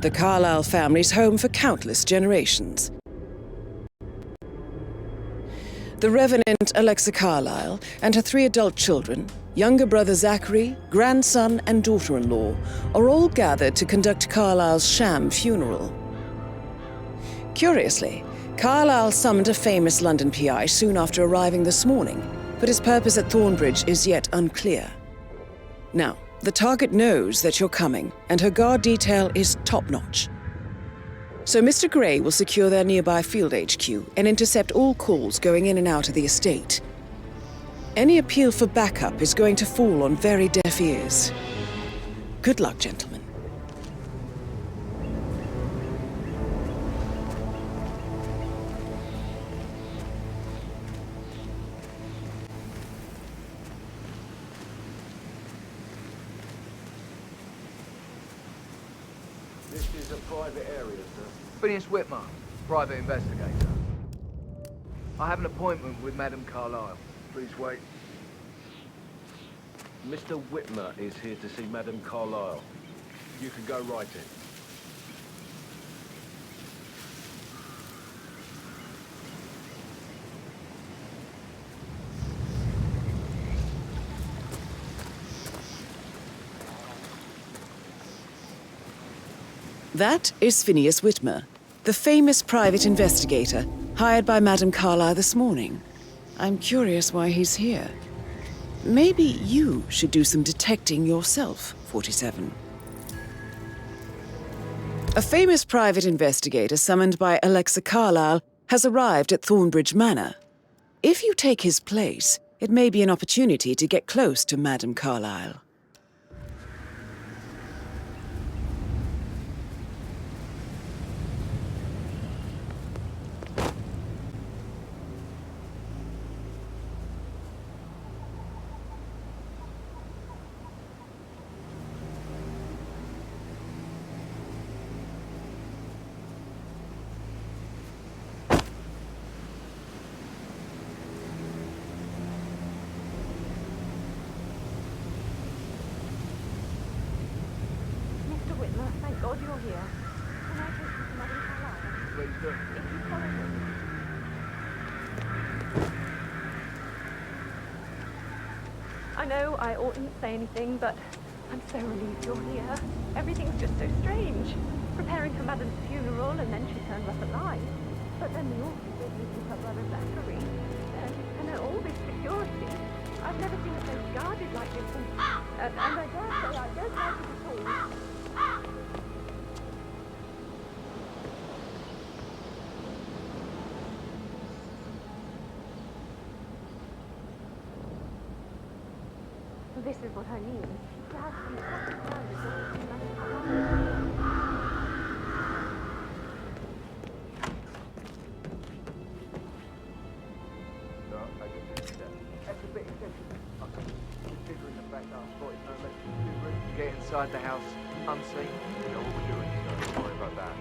the Carlyle family's home for countless generations. The Revenant Alexa Carlyle and her 3 adult children, younger brother Zachary, grandson and daughter-in-law, are all gathered to conduct Carlyle's sham funeral. Curiously, Carlyle summoned a famous London PI soon after arriving this morning, but his purpose at Thornbridge is yet unclear. Now, the target knows that you're coming, and her guard detail is top-notch. So Mr. Gray will secure their nearby field HQ and intercept all calls going in and out of the estate. Any appeal for backup is going to fall on very deaf ears. Good luck, gentlemen. This is a private area, sir. Phineas Whitmer, private investigator. I have an appointment with Madame Carlyle. Please wait. Mr. Whitmer is here to see Madame Carlyle. You can go right in. That is Phineas Whitmer, the famous private investigator hired by Madame Carlyle this morning. I'm curious why he's here. Maybe you should do some detecting yourself, 47. A famous private investigator summoned by Alexa Carlyle has arrived at Thornbridge Manor. If you take his place, it may be an opportunity to get close to Madame Carlyle. Thank God you're here. Can I take you to Madame Carlyle? Please do. If you follow me. I know I oughtn't say anything, but I'm so relieved you're here. Everything's just so strange. Preparing for Madame's funeral, and then she turns up alive. But then the awful business with her brother Zachary. And all this security. I've never seen a place guarded like this, and I dare say I don't like it at all. This is what I mean. To have some trusted ground is what we manage to have. No, I can fix that. That's a bit excessive. Considering the fact that I spotted no electricity route to get inside the house unseen. You know what we're doing, so don't worry about that.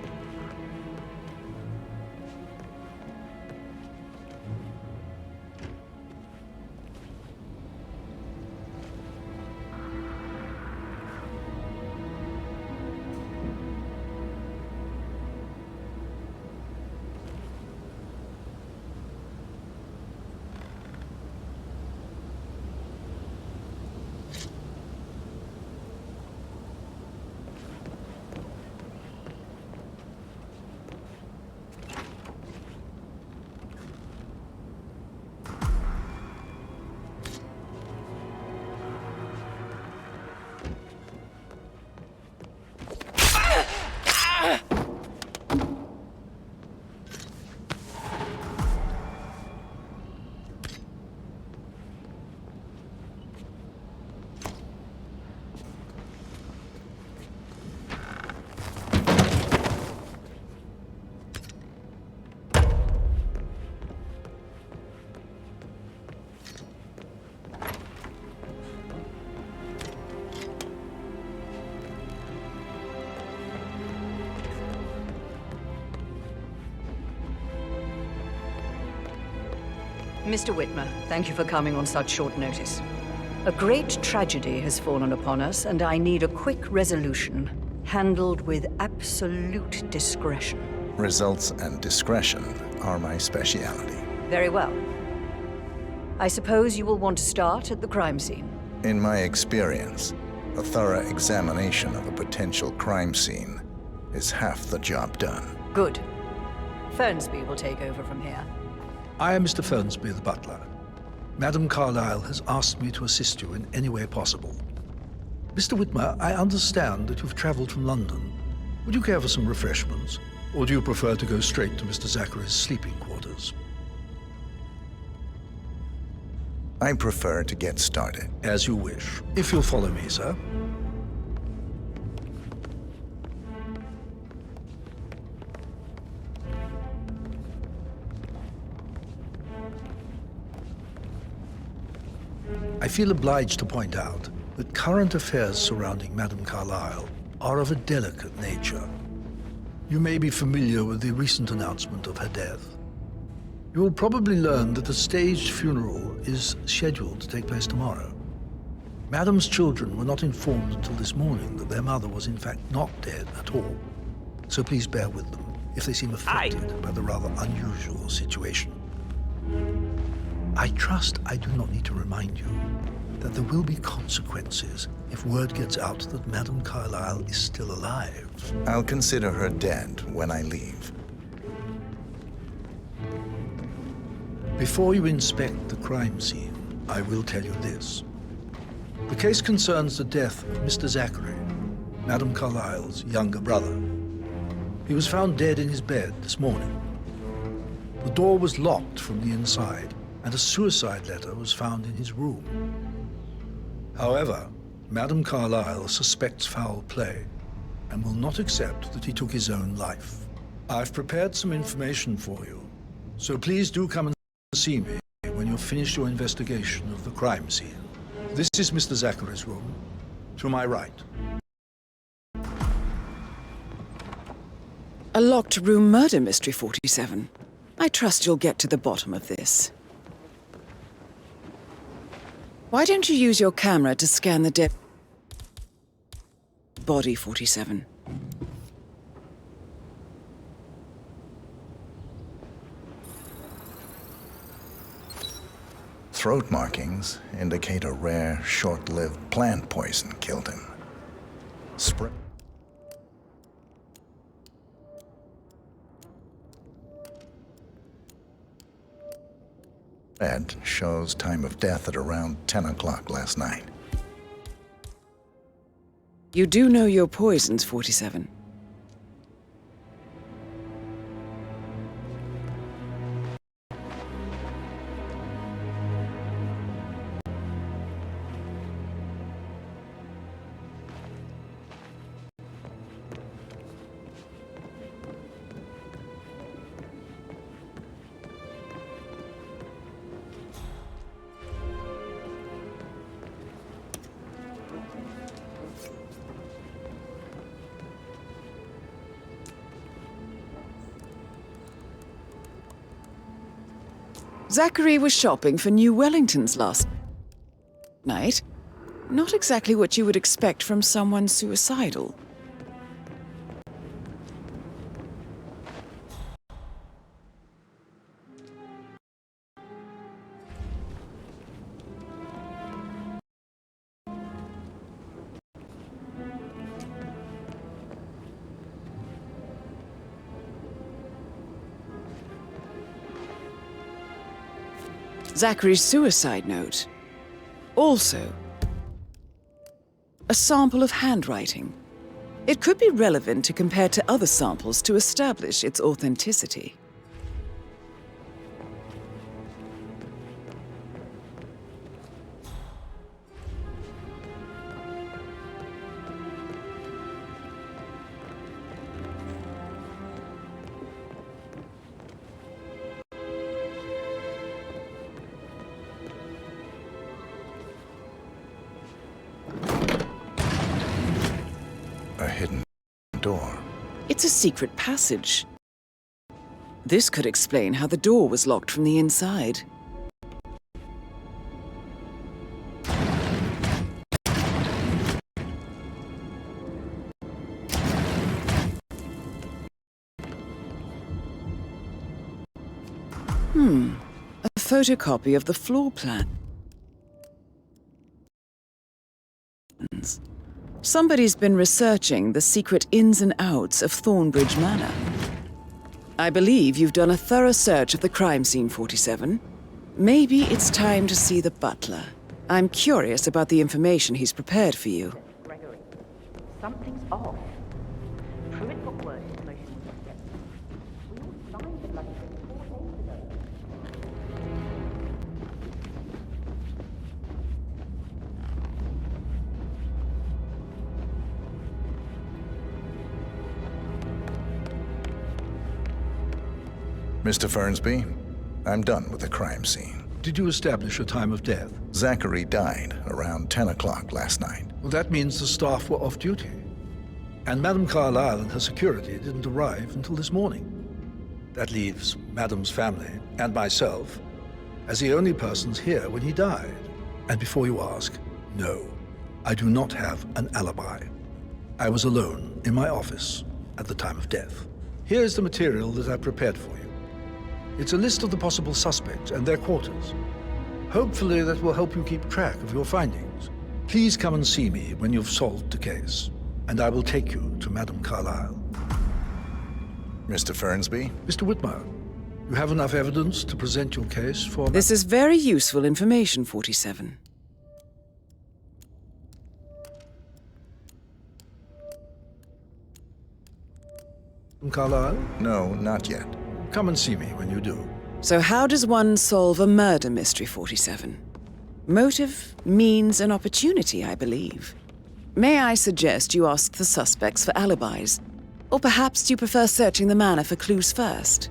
Mr. Whitmer, thank you for coming on such short notice. A great tragedy has fallen upon us, and I need a quick resolution. handled with absolute discretion. Results and discretion are my specialty. Very well. I suppose you will want to start at the crime scene. In my experience, a thorough examination of a potential crime scene is half the job done. Good. Fernsby will take over from here. I am Mr. Fernsby, the butler. Madam Carlyle has asked me to assist you in any way possible. Mr. Whitmer, I understand that you've traveled from London. Would you care for some refreshments? Or do you prefer to go straight to Mr. Zachary's sleeping quarters? I prefer to get started. As you wish. If you'll follow me, sir. I feel obliged to point out that current affairs surrounding Madame Carlyle are of a delicate nature. You may be familiar with the recent announcement of her death. You will probably learn that a staged funeral is scheduled to take place tomorrow. Madame's children were not informed until this morning that their mother was in fact not dead at all. So please bear with them if they seem affected by the rather unusual situation. I trust I do not need to remind you that there will be consequences if word gets out that Madame Carlyle is still alive. I'll consider her dead when I leave. Before you inspect the crime scene, I will tell you this. The case concerns the death of Mr. Zachary, Madame Carlyle's younger brother. He was found dead in his bed this morning. The door was locked from the inside, and a suicide letter was found in his room. However, Madame Carlyle suspects foul play and will not accept that he took his own life. I've prepared some information for you, so please do come and see me when you've finished your investigation of the crime scene. This is Mr. Zachary's room, to my right. A locked room murder mystery, 47. I trust you'll get to the bottom of this. Why don't you use your camera to scan the dead body, 47? Throat markings indicate a rare, short-lived plant poison killed him. Red shows time of death at around 10 o'clock last night. You do know your poisons, 47. Zachary was shopping for new Wellingtons last night. Not exactly what you would expect from someone suicidal. Zachary's suicide note. Also, a sample of handwriting. It could be relevant to compare to other samples to establish its authenticity. A hidden door. It's a secret passage. This could explain how the door was locked from the inside. A photocopy of the floor plan. Somebody's been researching the secret ins and outs of Thornbridge Manor. I believe you've done a thorough search of the crime scene, 47. Maybe it's time to see the butler. I'm curious about the information he's prepared for you. Gregory, something's off. Privet got word information was upset. We all signed the bloody thing 4 days ago. Mr. Fernsby, I'm done with the crime scene. Did you establish a time of death? Zachary died around 10 o'clock last night. Well, that means the staff were off duty. And Madame Carlyle and her security didn't arrive until this morning. That leaves Madame's family and myself as the only persons here when he died. And before you ask, no, I do not have an alibi. I was alone in my office at the time of death. Here's the material that I've prepared for you. It's a list of the possible suspects and their quarters. Hopefully that will help you keep track of your findings. Please come and see me when you've solved the case, and I will take you to Madame Carlyle. Mr. Fernsby? Mr. Whitmer, you have enough evidence to present your case for... This is very useful information, 47. Madame Carlyle? No, not yet. Come and see me when you do. So how does one solve a murder mystery, 47? Motive, means, and opportunity, I believe. May I suggest you ask the suspects for alibis? Or perhaps do you prefer searching the manor for clues first?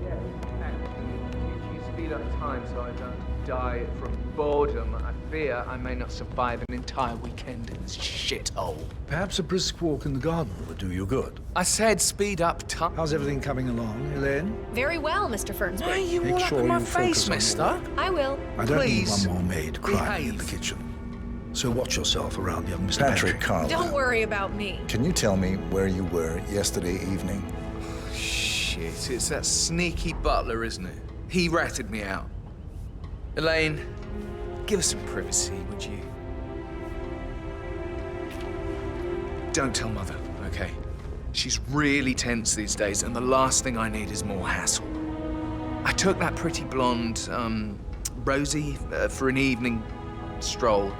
Yes, and you speed up time so I don't die from boredom. I fear I may not survive an entire weekend in this shithole. Perhaps a brisk walk in the garden would do you good. I said speed up time. How's everything coming along, Elaine? Very well, Mr. Fernsby. Why are you Make all up sure in my you face, focus on your mister? work. I will. I don't Please, need one more maid crying in the behave. kitchen. So watch yourself around young Mr. Patrick Carlyle. Don't worry about me. Can you tell me where you were yesterday evening? Shit, it's that sneaky butler, isn't it? He ratted me out. Elaine, give us some privacy, would you? Don't tell Mother, okay? She's really tense these days, and the last thing I need is more hassle. I took that pretty blonde, Rosie, for an evening stroll.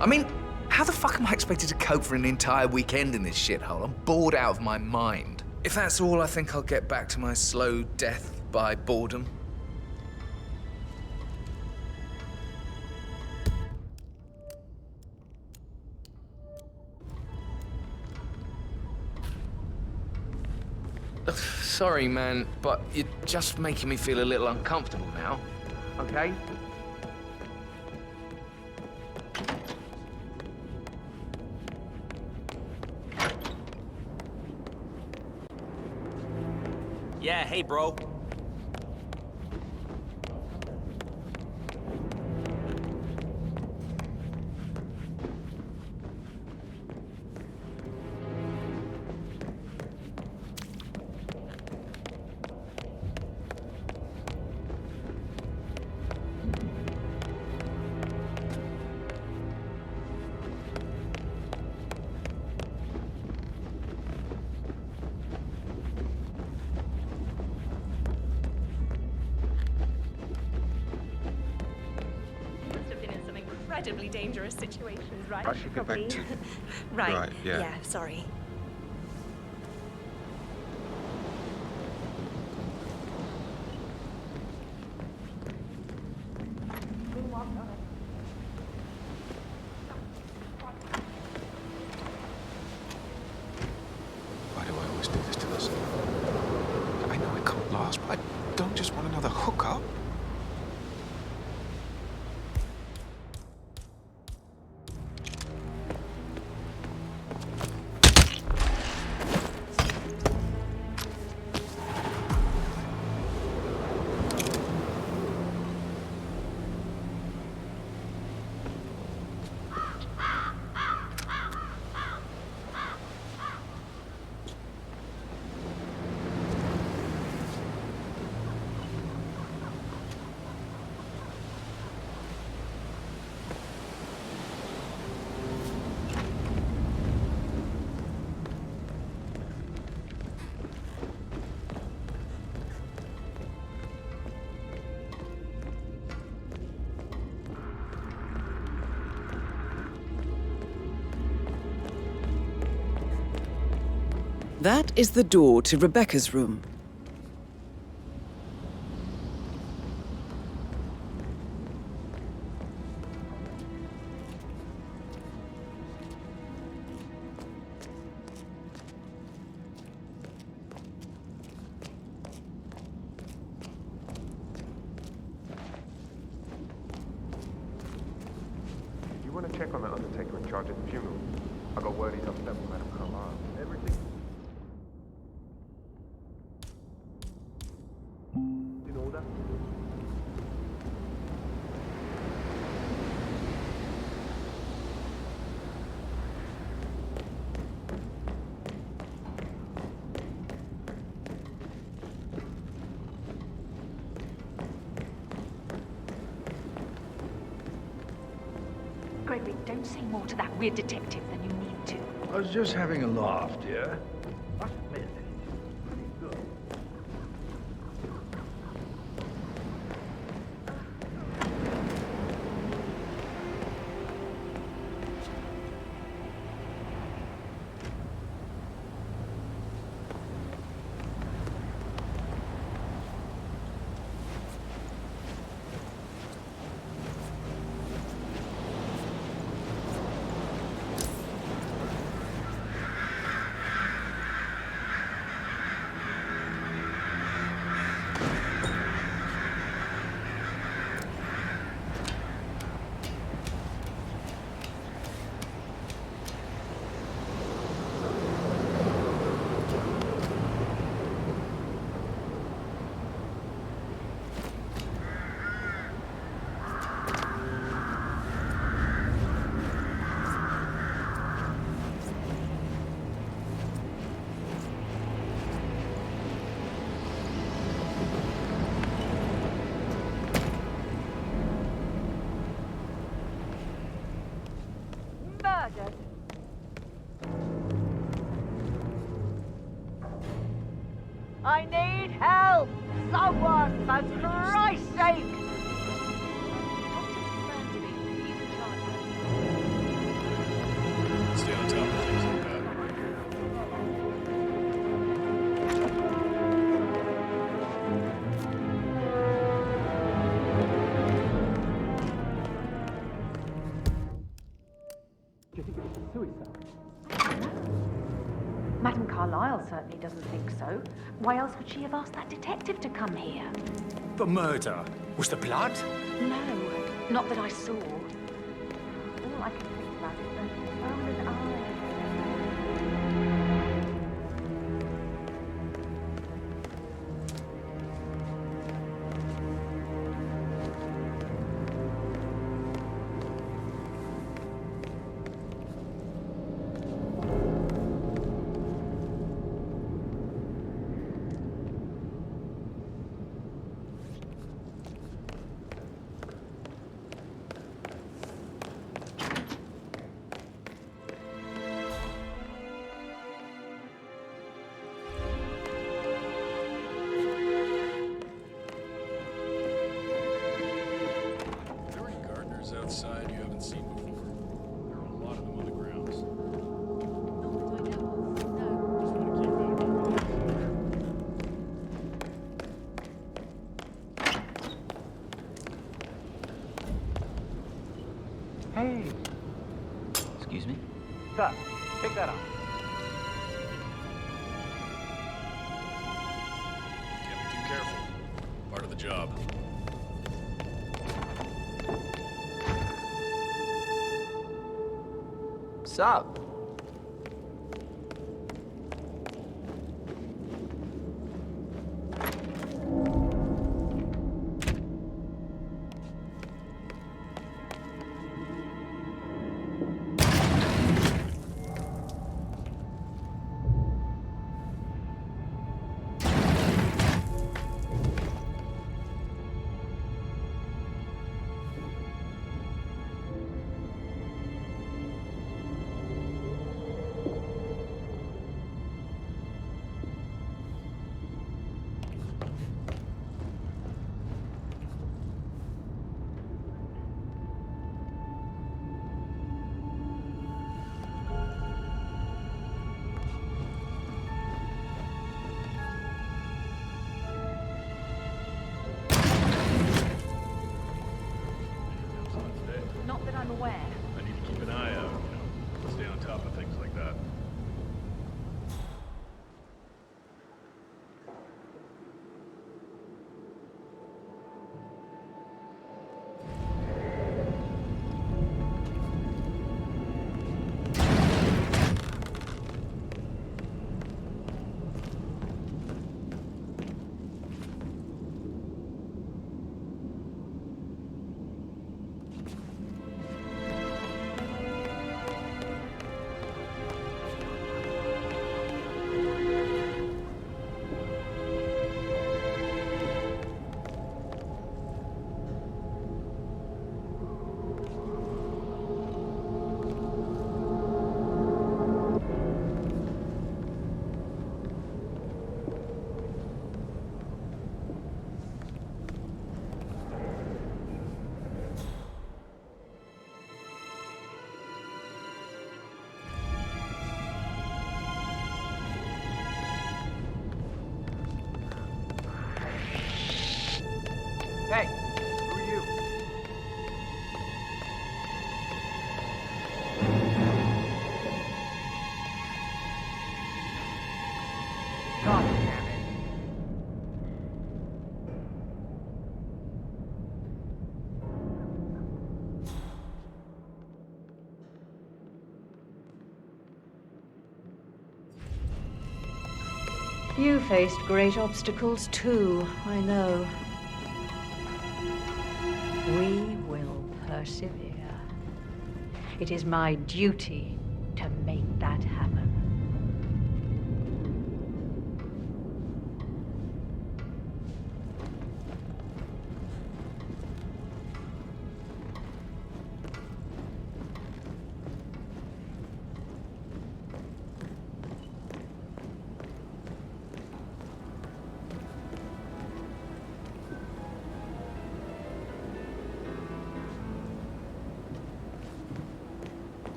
I mean, how the fuck am I expected to cope for an entire weekend in this shithole? I'm bored out of my mind. If that's all, I think I'll get back to my slow death by boredom. Sorry, man, but you're just making me feel a little uncomfortable now. Okay? Yeah, hey, bro. Incredibly dangerous situations, right? I should get back to... right. yeah. Sorry. Why do I always do this to this? I know it can't last, but I don't just want another hookup. That is the door to Rebecca's room. You want to check on the undertaker in charge of the funeral? I got word he's upset with Madame Carlyle. Everything in order? Gregory, don't say more to that weird detective than you need to. I was just having a laugh, dear. Must admit, it's pretty good. Murdered. I need help! Someone, for Christ's sake! Stay on top of things like that. Do you think it was suicide? Madame Carlyle certainly doesn't think so. Why else would she have asked that detective to come here? The murder. Was the blood? No, not that I saw. All I can think about is the swollen eye. Outside you haven't seen before. There are a lot of them on the grounds. Just want to keep that about Hey! Excuse me? Sir, pick that up. Can't be too careful. Part of the job. Sup? God damn it. You faced great obstacles too, I know. We will persevere. It is my duty to make that happen.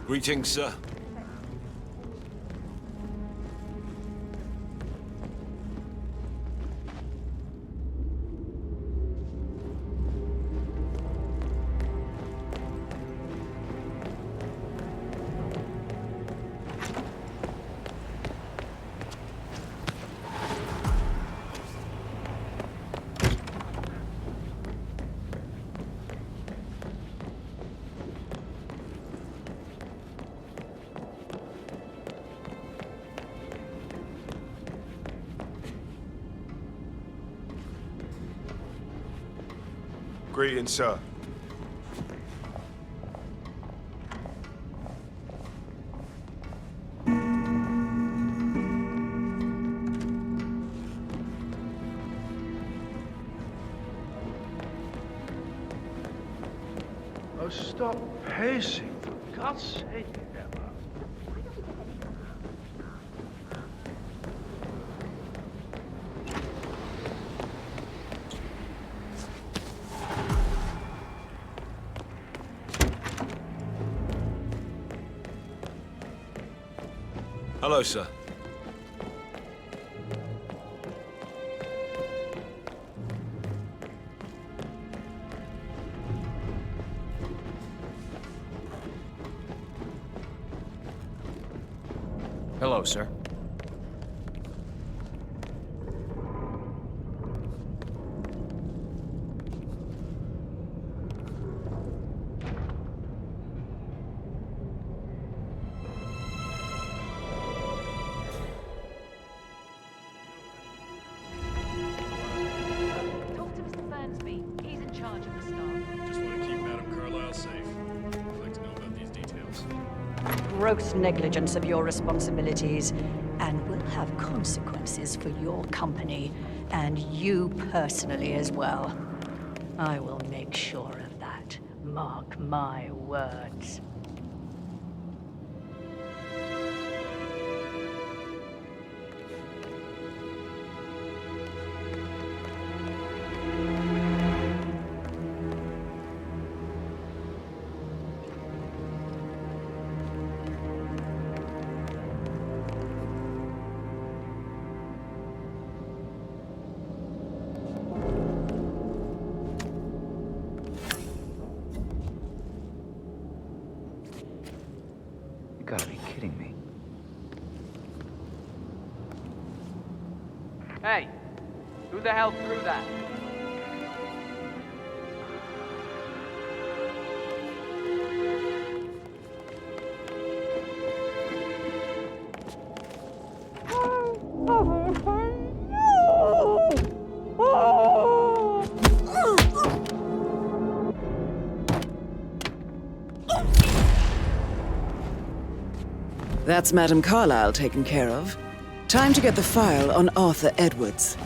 Greetings, sir. Greetings, sir. Oh, stop pacing, for God's sake, Emma. Hello, sir. Hello, sir. Talk to Mr. Fernsby. He's in charge of the staff. Just want to keep Madam Carlisle safe. I'd like to know about these details. Gross negligence of your responsibilities, and will have consequences for your company, and you personally as well. I will make sure of that. Mark my words. You gotta be kidding me. Hey, who the hell threw that? That's Madam Carlisle taken care of. Time to get the file on Arthur Edwards.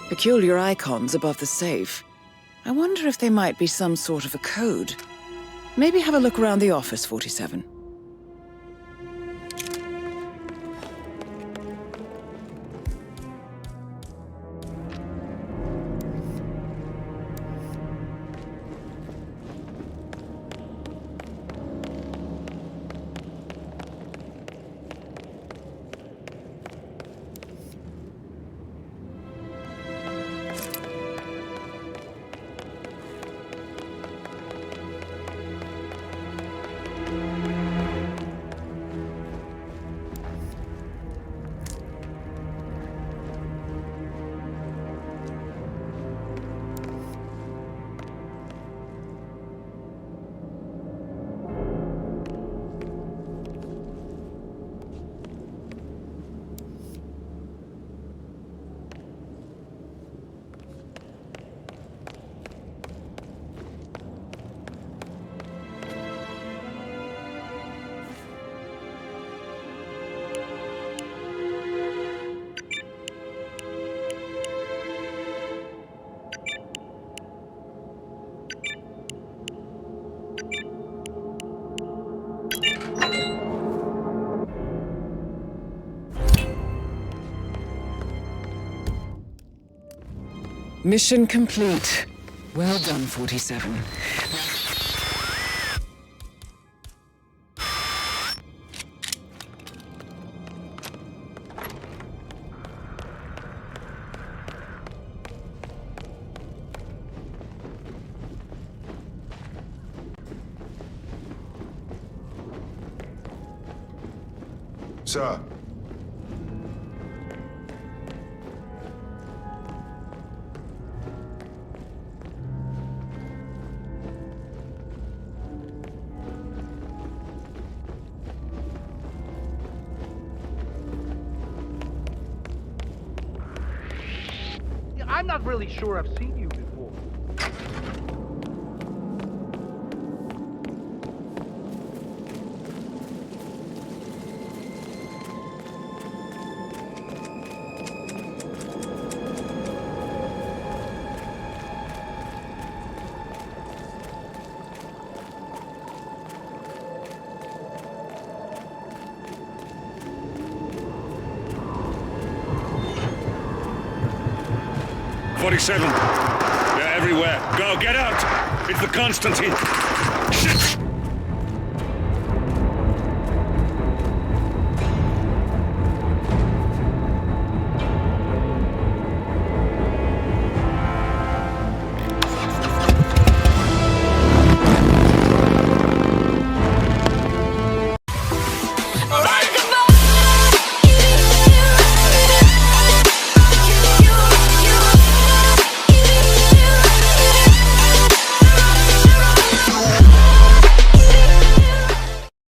Peculiar icons above the safe. I wonder if they might be some sort of a code. Maybe have a look around the office, 47. Mission complete. Well done, 47. Sir. I'm not really sure I've seen you before. They're everywhere. Go, get out! It's the Constantine! Shit!